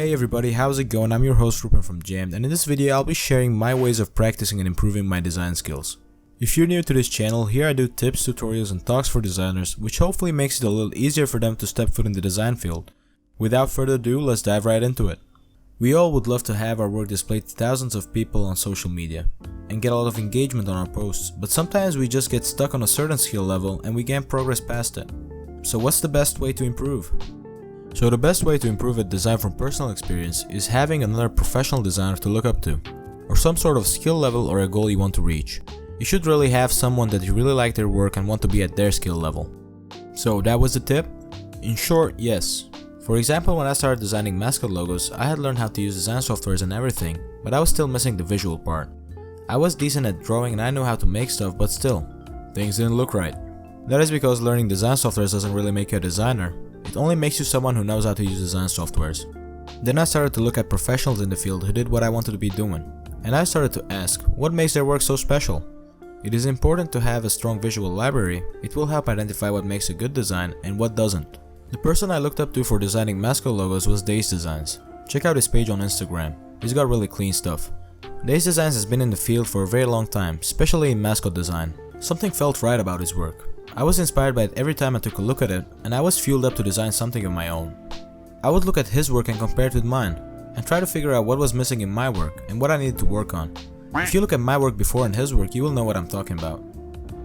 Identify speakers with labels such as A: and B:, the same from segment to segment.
A: Hey everybody, how's it going? I'm your host Rupen from Jammed, and in this video I'll be sharing my ways of practicing and improving my design skills. If you're new to this channel, here I do tips, tutorials and talks for designers, which hopefully makes it a little easier for them to step foot in the design field. Without further ado, let's dive right into it. We all would love to have our work displayed to thousands of people on social media and get a lot of engagement on our posts, but sometimes we just get stuck on a certain skill level and we can't progress past it. So what's the best way to improve? So the best way to improve at design from personal experience is having another professional designer to look up to, or some sort of skill level or a goal you want to reach. You should really have someone that you really like their work and want to be at their skill level. So that was the tip? In short, yes. For example, when I started designing mascot logos, I had learned how to use design softwares and everything, but I was still missing the visual part. I was decent at drawing and I knew how to make stuff, but still, things didn't look right. That is because learning design softwares doesn't really make you a designer. It only makes you someone who knows how to use design softwares. Then I started to look at professionals in the field who did what I wanted to be doing, and I started to ask, what makes their work so special? It is important to have a strong visual library. It will help identify what makes a good design and what doesn't. The person I looked up to for designing mascot logos was Days Designs. Check out his page on Instagram. He's got really clean stuff. Days Designs has been in the field for a very long time, especially in mascot design. Something felt right about his work. I was inspired by it every time I took a look at it, and I was fueled up to design something of my own. I would look at his work and compare it with mine, and try to figure out what was missing in my work and what I needed to work on. If you look at my work before and his work, you will know what I'm talking about.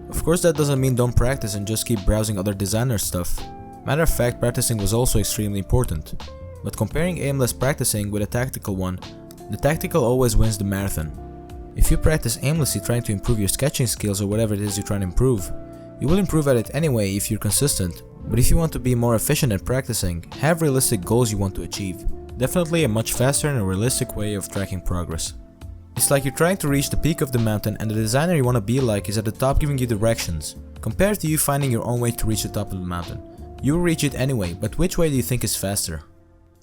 A: Of course, that doesn't mean don't practice and just keep browsing other designers' stuff. Matter of fact, practicing was also extremely important. But comparing aimless practicing with a tactical one, the tactical always wins the marathon. If you practice aimlessly trying to improve your sketching skills or whatever it is you're trying to improve, you will improve at it anyway if you're consistent, but if you want to be more efficient at practicing, have realistic goals you want to achieve. Definitely a much faster and a realistic way of tracking progress. It's like you're trying to reach the peak of the mountain and the designer you want to be like is at the top giving you directions, compared to you finding your own way to reach the top of the mountain. You will reach it anyway, but which way do you think is faster?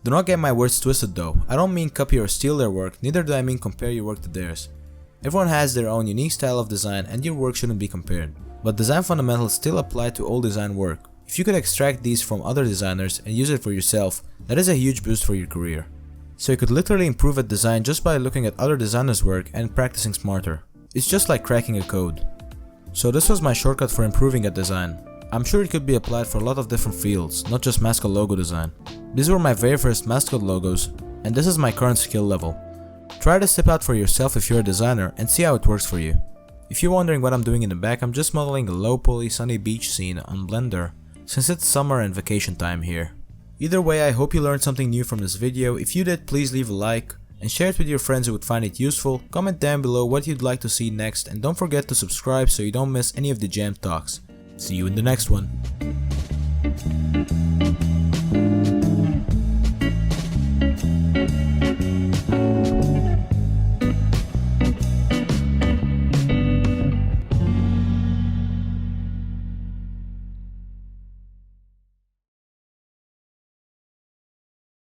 A: Do not get my words twisted though. I don't mean copy or steal their work, neither do I mean compare your work to theirs. Everyone has their own unique style of design and your work shouldn't be compared. But design fundamentals still apply to all design work. If you could extract these from other designers and use it for yourself, that is a huge boost for your career. So you could literally improve at design just by looking at other designers' work and practicing smarter. It's just like cracking a code. So this was my shortcut for improving at design. I'm sure it could be applied for a lot of different fields, not just mascot logo design. These were my very first mascot logos, and this is my current skill level. Try this tip out for yourself if you're a designer and see how it works for you. If you're wondering what I'm doing in the back, I'm just modeling a low poly sunny beach scene on Blender, since it's summer and vacation time here. Either way, I hope you learned something new from this video. If you did, please leave a like and share it with your friends who would find it useful. Comment down below what you'd like to see next and don't forget to subscribe so you don't miss any of the Jammed talks. See you in the next one.